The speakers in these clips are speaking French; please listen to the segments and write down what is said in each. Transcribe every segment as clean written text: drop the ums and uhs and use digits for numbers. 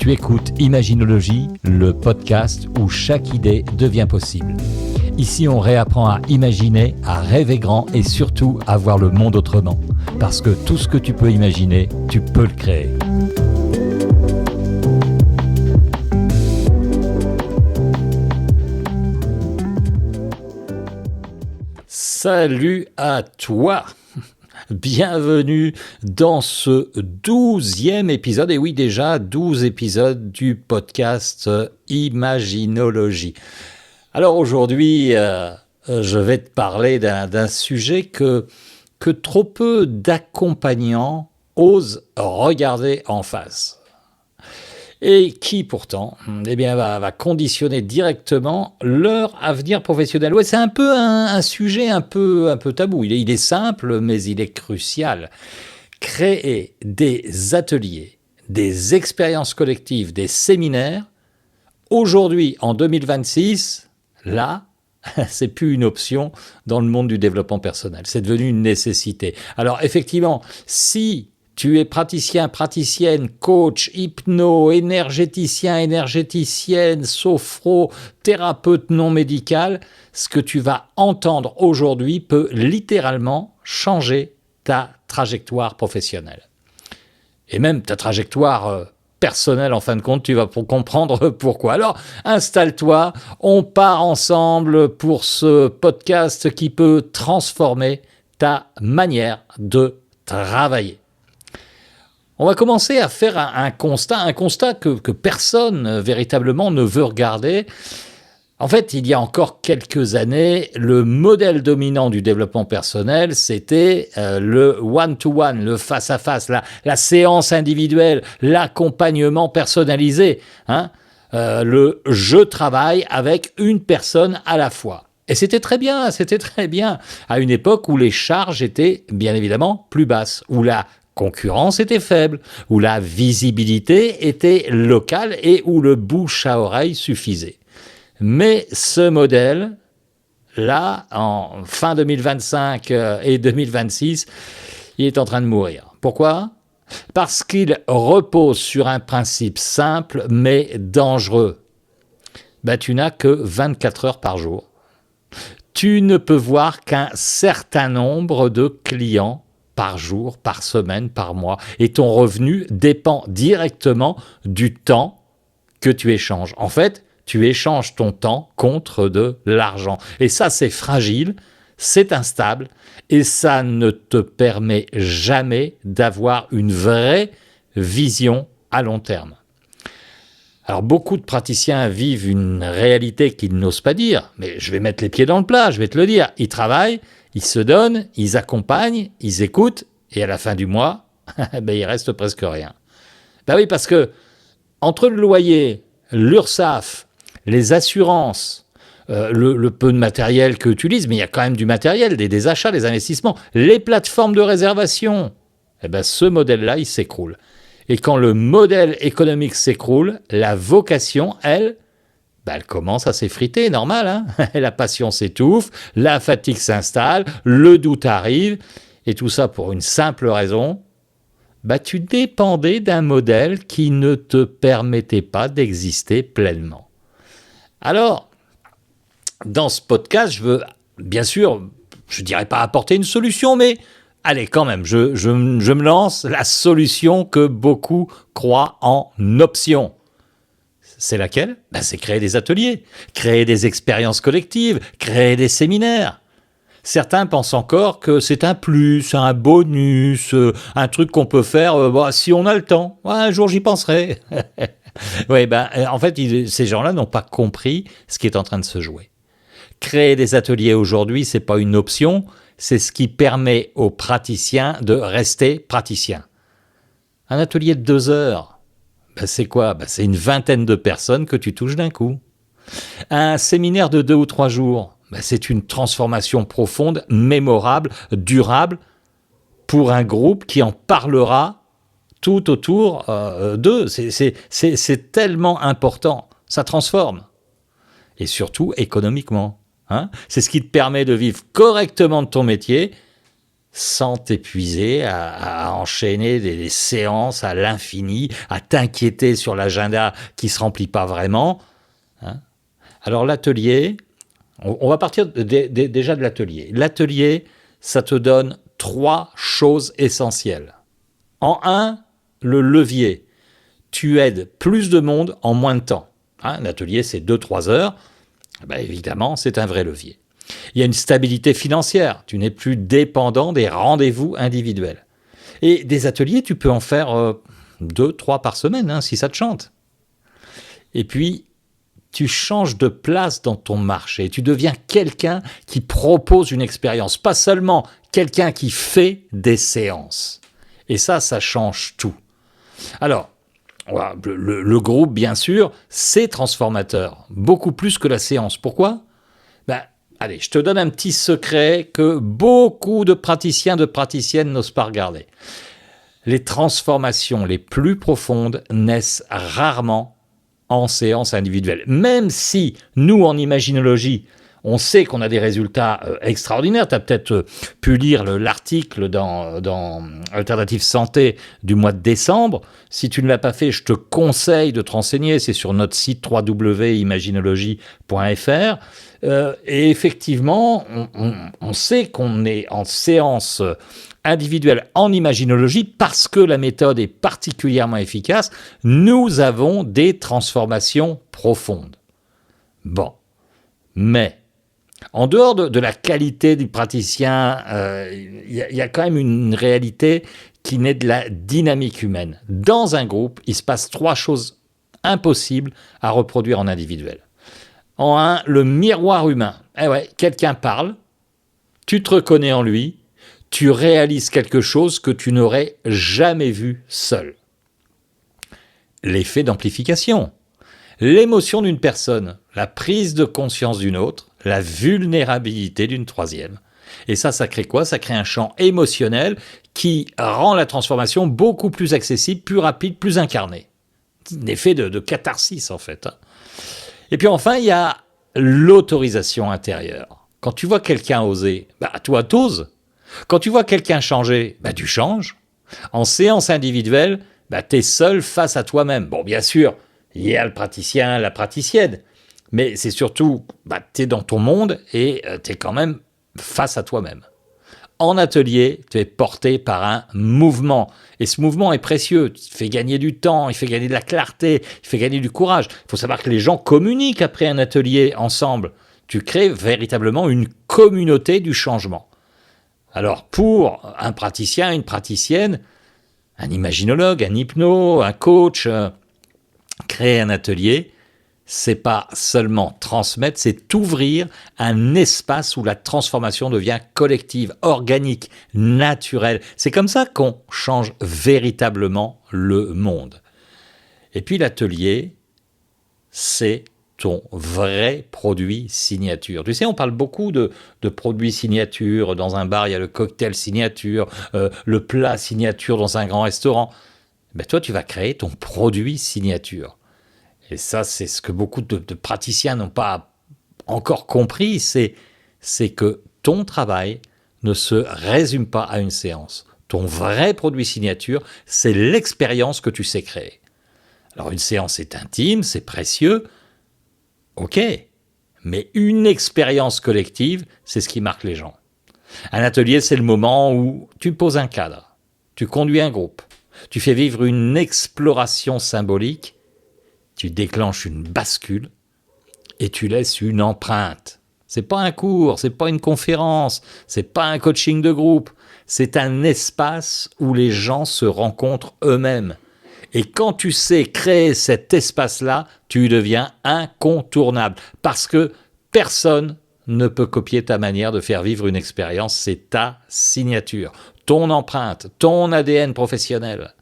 Tu écoutes Imaginologie, le podcast où chaque idée devient possible. Ici, on réapprend à imaginer, à rêver grand et surtout à voir le monde autrement. Parce que tout ce que tu peux imaginer, tu peux le créer. Salut à toi! Bienvenue dans ce 12e épisode, et oui déjà 12 épisodes du podcast Imaginologie. Alors aujourd'hui, je vais te parler d'un sujet que trop peu d'accompagnants osent regarder en face. Et qui pourtant va conditionner directement leur avenir professionnel. Ouais, c'est un peu un sujet un peu tabou. Il est simple, mais il est crucial. Créer des ateliers, des expériences collectives, des séminaires, aujourd'hui, en 2026, là, c'est plus une option dans le monde du développement personnel. C'est devenu une nécessité. Alors effectivement, si tu es praticien, praticienne, coach, hypno, énergéticienne, sophro, thérapeute non médical, ce que tu vas entendre aujourd'hui peut littéralement changer ta trajectoire professionnelle. Et même ta trajectoire personnelle, en fin de compte, tu vas comprendre pourquoi. Alors, installe-toi, on part ensemble pour ce podcast qui peut transformer ta manière de travailler. On va commencer à faire un constat que personne véritablement ne veut regarder. En fait, il y a encore quelques années, le modèle dominant du développement personnel, c'était le one-to-one, le face-à-face, la séance individuelle, l'accompagnement personnalisé, le « je travaille avec une personne à la fois ». Et c'était très bien, à une époque où les charges étaient bien évidemment plus basses, où la concurrence était faible, où la visibilité était locale et où le bouche à oreille suffisait. Mais ce modèle, là, en fin 2025 et 2026, il est en train de mourir. Pourquoi ? Parce qu'il repose sur un principe simple mais dangereux. Tu n'as que 24 heures par jour. Tu ne peux voir qu'un certain nombre de clients par jour, par semaine, par mois. Et ton revenu dépend directement du temps que tu échanges. En fait, tu échanges ton temps contre de l'argent. Et ça, c'est fragile, c'est instable, et ça ne te permet jamais d'avoir une vraie vision à long terme. Alors, beaucoup de praticiens vivent une réalité qu'ils n'osent pas dire, mais je vais mettre les pieds dans le plat, je vais te le dire. Ils travaillent, ils se donnent, ils accompagnent, ils écoutent, et à la fin du mois, il reste presque rien. Oui, parce que entre le loyer, l'URSSAF, les assurances, le peu de matériel que tu utilises, mais il y a quand même du matériel, des achats, des investissements, les plateformes de réservation, ce modèle-là, il s'écroule. Et quand le modèle économique s'écroule, la vocation, elle commence à s'effriter, normal. La passion s'étouffe, la fatigue s'installe, le doute arrive, et tout ça pour une simple raison, tu dépendais d'un modèle qui ne te permettait pas d'exister pleinement. Alors, dans ce podcast, je veux, bien sûr, je ne dirais pas apporter une solution, mais allez, quand même, je me lance, la solution que beaucoup croient en option. C'est laquelle ? C'est créer des ateliers, créer des expériences collectives, créer des séminaires. Certains pensent encore que c'est un plus, un bonus, un truc qu'on peut faire si on a le temps. Un jour, j'y penserai. Oui, en fait, ces gens-là n'ont pas compris ce qui est en train de se jouer. Créer des ateliers aujourd'hui, c'est pas une option, c'est ce qui permet aux praticiens de rester praticiens. Un atelier de 2 heures, c'est quoi ? C'est une vingtaine de personnes que tu touches d'un coup. Un séminaire de 2 ou 3 jours, c'est une transformation profonde, mémorable, durable, pour un groupe qui en parlera tout autour d'eux. C'est tellement important, ça transforme. Et surtout économiquement. C'est ce qui te permet de vivre correctement de ton métier sans t'épuiser à enchaîner des séances à l'infini, à t'inquiéter sur l'agenda qui ne se remplit pas vraiment. Hein. Alors l'atelier, on va partir déjà de l'atelier. L'atelier, ça te donne 3 choses essentielles. En un, le levier. Tu aides plus de monde en moins de temps. Un atelier, c'est 2-3 heures. Ben évidemment, c'est un vrai levier. Il y a une stabilité financière. Tu n'es plus dépendant des rendez-vous individuels. Et des ateliers, tu peux en faire 2-3 par semaine, si ça te chante. Et puis, tu changes de place dans ton marché. Tu deviens quelqu'un qui propose une expérience, pas seulement quelqu'un qui fait des séances. Et ça change tout. Alors, le groupe, bien sûr, c'est transformateur, beaucoup plus que la séance. Pourquoi ? Allez, je te donne un petit secret que beaucoup de praticiens, de praticiennes n'osent pas regarder. Les transformations les plus profondes naissent rarement en séance individuelle. Même si, nous, en imaginologie, on sait qu'on a des résultats extraordinaires. Tu as peut-être pu lire l'article dans Alternative Santé du mois de décembre. Si tu ne l'as pas fait, je te conseille de te renseigner. C'est sur notre site www.imaginologie.fr. Et effectivement, on sait qu'on est en séance individuelle en imaginologie parce que la méthode est particulièrement efficace. Nous avons des transformations profondes. Bon, mais en dehors de la qualité du praticien, il y a quand même une réalité qui naît de la dynamique humaine. Dans un groupe, il se passe 3 choses impossibles à reproduire en individuel. En un, le miroir humain. Quelqu'un parle, tu te reconnais en lui, tu réalises quelque chose que tu n'aurais jamais vu seul. L'effet d'amplification. L'émotion d'une personne, la prise de conscience d'une autre, la vulnérabilité d'une troisième. Et ça crée quoi ? Ça crée un champ émotionnel qui rend la transformation beaucoup plus accessible, plus rapide, plus incarnée. Un effet de catharsis, en fait. Et puis enfin, il y a l'autorisation intérieure. Quand tu vois quelqu'un oser, toi, t'oses. Quand tu vois quelqu'un changer, tu changes. En séance individuelle, t'es seul face à toi-même. Bon, bien sûr, il y a le praticien, la praticienne, mais c'est surtout, t'es dans ton monde et t'es quand même face à toi-même. En atelier, tu es porté par un mouvement. Et ce mouvement est précieux. Il fait gagner du temps, il fait gagner de la clarté, il fait gagner du courage. Il faut savoir que les gens communiquent après un atelier ensemble. Tu crées véritablement une communauté du changement. Alors, pour un praticien, une praticienne, un imaginologue, un hypno, un coach, créer un atelier, c'est pas seulement transmettre, c'est ouvrir un espace où la transformation devient collective, organique, naturelle. C'est comme ça qu'on change véritablement le monde. Et puis l'atelier, c'est ton vrai produit signature. Tu sais, on parle beaucoup de produits signature. Dans un bar, il y a le cocktail signature, le plat signature dans un grand restaurant. Toi, tu vas créer ton produit signature. Et ça, c'est ce que beaucoup de praticiens n'ont pas encore compris, c'est que ton travail ne se résume pas à une séance. Ton vrai produit signature, c'est l'expérience que tu sais créer. Alors une séance est intime, c'est précieux, ok, mais une expérience collective, c'est ce qui marque les gens. Un atelier, c'est le moment où tu poses un cadre, tu conduis un groupe, tu fais vivre une exploration symbolique, tu déclenches une bascule et tu laisses une empreinte. C'est pas un cours, c'est pas une conférence, c'est pas un coaching de groupe, c'est un espace où les gens se rencontrent eux-mêmes. Et quand tu sais créer cet espace-là, tu deviens incontournable parce que personne ne peut copier ta manière de faire vivre une expérience, c'est ta signature, ton empreinte, ton ADN professionnel.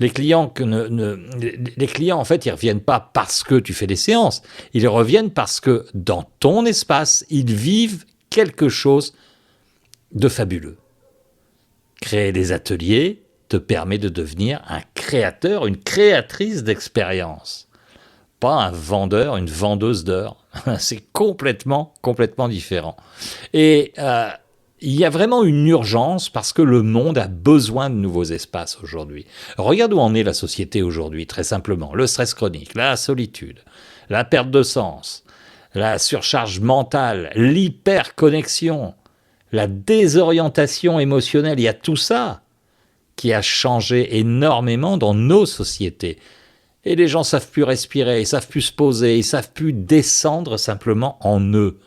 Les clients, en fait, ils ne reviennent pas parce que tu fais des séances. Ils reviennent parce que dans ton espace, ils vivent quelque chose de fabuleux. Créer des ateliers te permet de devenir un créateur, une créatrice d'expérience. Pas un vendeur, une vendeuse d'heures. C'est complètement différent. Et il y a vraiment une urgence parce que le monde a besoin de nouveaux espaces aujourd'hui. Regarde où en est la société aujourd'hui, très simplement. Le stress chronique, la solitude, la perte de sens, la surcharge mentale, l'hyperconnexion, la désorientation émotionnelle. Il y a tout ça qui a changé énormément dans nos sociétés. Et les gens ne savent plus respirer, ils ne savent plus se poser, ils ne savent plus descendre simplement en eux.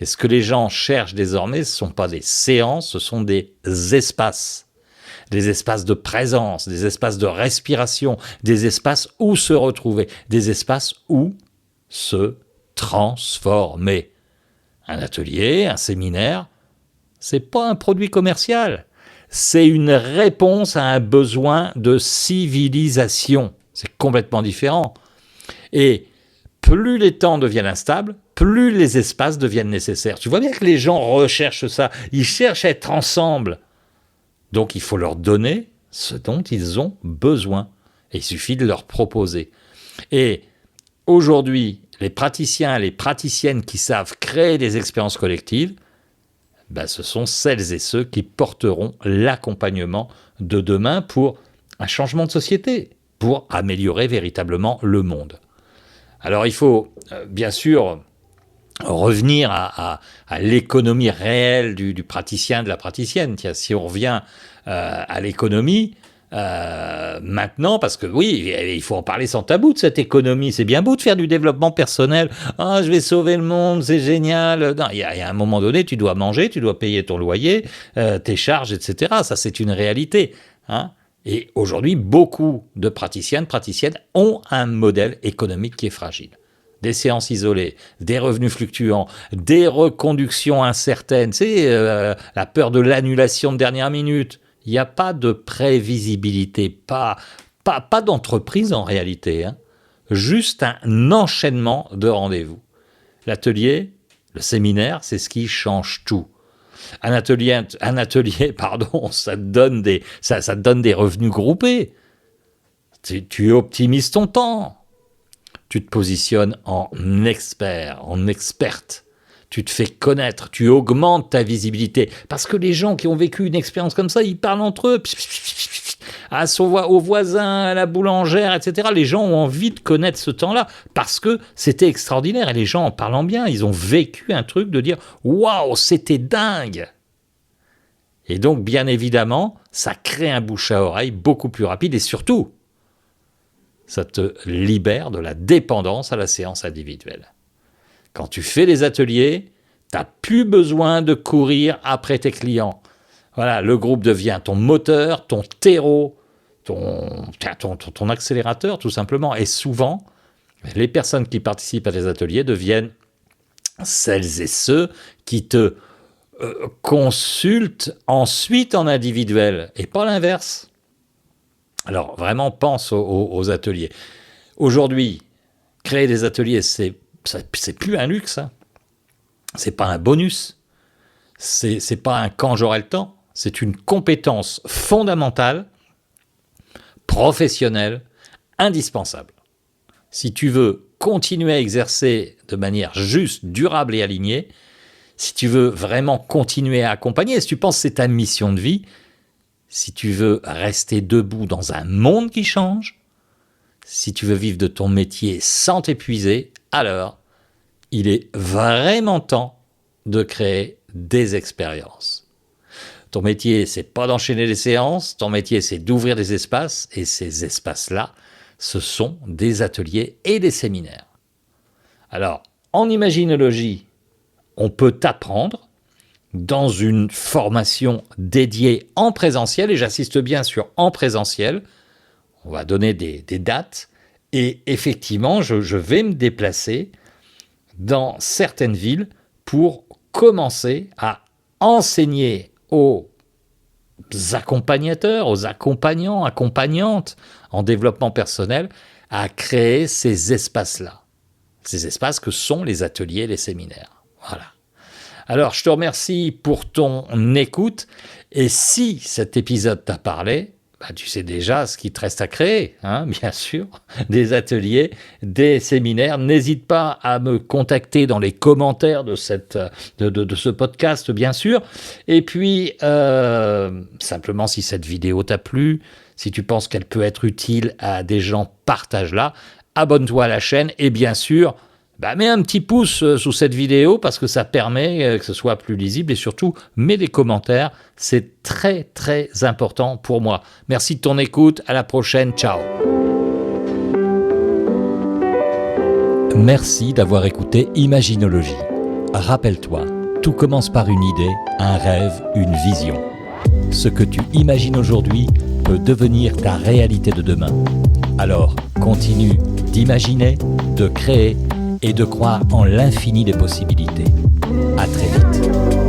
Et ce que les gens cherchent désormais, ce ne sont pas des séances, ce sont des espaces. Des espaces de présence, des espaces de respiration, des espaces où se retrouver, des espaces où se transformer. Un atelier, un séminaire, ce n'est pas un produit commercial. C'est une réponse à un besoin de civilisation. C'est complètement différent. Et plus les temps deviennent instables, plus les espaces deviennent nécessaires. Tu vois bien que les gens recherchent ça. Ils cherchent à être ensemble. Donc il faut leur donner ce dont ils ont besoin. Et il suffit de leur proposer. Et aujourd'hui, les praticiens et les praticiennes qui savent créer des expériences collectives, ce sont celles et ceux qui porteront l'accompagnement de demain pour un changement de société, pour améliorer véritablement le monde. Alors il faut bien sûr revenir à l'économie réelle du praticien, de la praticienne. Tiens, si on revient à l'économie, maintenant, parce que oui, il faut en parler sans tabou de cette économie. C'est bien beau de faire du développement personnel. Ah, je vais sauver le monde, c'est génial. Non, il y a un moment donné, tu dois manger, tu dois payer ton loyer, tes charges, etc. Ça, c'est une réalité. Hein. Et aujourd'hui, beaucoup de praticiennes ont un modèle économique qui est fragile. Des séances isolées, des revenus fluctuants, des reconductions incertaines, c'est la peur de l'annulation de dernière minute. Il n'y a pas de prévisibilité, pas d'entreprise en réalité, hein. Juste un enchaînement de rendez-vous. L'atelier, le séminaire, c'est ce qui change tout. Un atelier, ça te donne des revenus groupés. Tu optimises ton temps. Tu te positionnes en expert, en experte. Tu te fais connaître, tu augmentes ta visibilité. Parce que les gens qui ont vécu une expérience comme ça, ils parlent entre eux, aux voisins, à la boulangère, etc. Les gens ont envie de connaître ce temps-là parce que c'était extraordinaire. Et les gens, en parlant bien, ils ont vécu un truc de dire « Waouh, c'était dingue !» Et donc, bien évidemment, ça crée un bouche à oreille beaucoup plus rapide et surtout, ça te libère de la dépendance à la séance individuelle. Quand tu fais des ateliers, tu n'as plus besoin de courir après tes clients. Voilà, le groupe devient ton moteur, ton terreau, ton accélérateur tout simplement. Et souvent, les personnes qui participent à des ateliers deviennent celles et ceux qui te consultent ensuite en individuel et pas l'inverse. Alors vraiment, pense aux ateliers. Aujourd'hui, créer des ateliers, c'est plus un luxe, hein. C'est pas un bonus, c'est pas un quand j'aurai le temps, c'est une compétence fondamentale, professionnelle, indispensable. Si tu veux continuer à exercer de manière juste, durable et alignée, si tu veux vraiment continuer à accompagner, si tu penses que c'est ta mission de vie, si tu veux rester debout dans un monde qui change, si tu veux vivre de ton métier sans t'épuiser, alors il est vraiment temps de créer des expériences. Ton métier, c'est pas d'enchaîner les séances, ton métier, c'est d'ouvrir des espaces, et ces espaces-là, ce sont des ateliers et des séminaires. Alors, en imaginologie, on peut t'apprendre dans une formation dédiée en présentiel, et j'insiste bien sur en présentiel. On va donner des dates, et effectivement, je vais me déplacer dans certaines villes pour commencer à enseigner aux accompagnateurs, aux accompagnants, accompagnantes en développement personnel à créer ces espaces-là. Ces espaces que sont les ateliers, les séminaires. Voilà. Alors, je te remercie pour ton écoute. Et si cet épisode t'a parlé, tu sais déjà ce qu'il te reste à créer, hein, bien sûr, des ateliers, des séminaires. N'hésite pas à me contacter dans les commentaires de ce podcast, bien sûr. Et puis, simplement, si cette vidéo t'a plu, si tu penses qu'elle peut être utile à des gens, partage-la, abonne-toi à la chaîne et bien sûr, mets un petit pouce sous cette vidéo parce que ça permet que ce soit plus lisible et surtout, mets des commentaires. C'est très, très important pour moi. Merci de ton écoute. À la prochaine. Ciao. Merci d'avoir écouté Imaginologie. Rappelle-toi, tout commence par une idée, un rêve, une vision. Ce que tu imagines aujourd'hui peut devenir ta réalité de demain. Alors, continue d'imaginer, de créer et de croire en l'infini des possibilités. À très vite.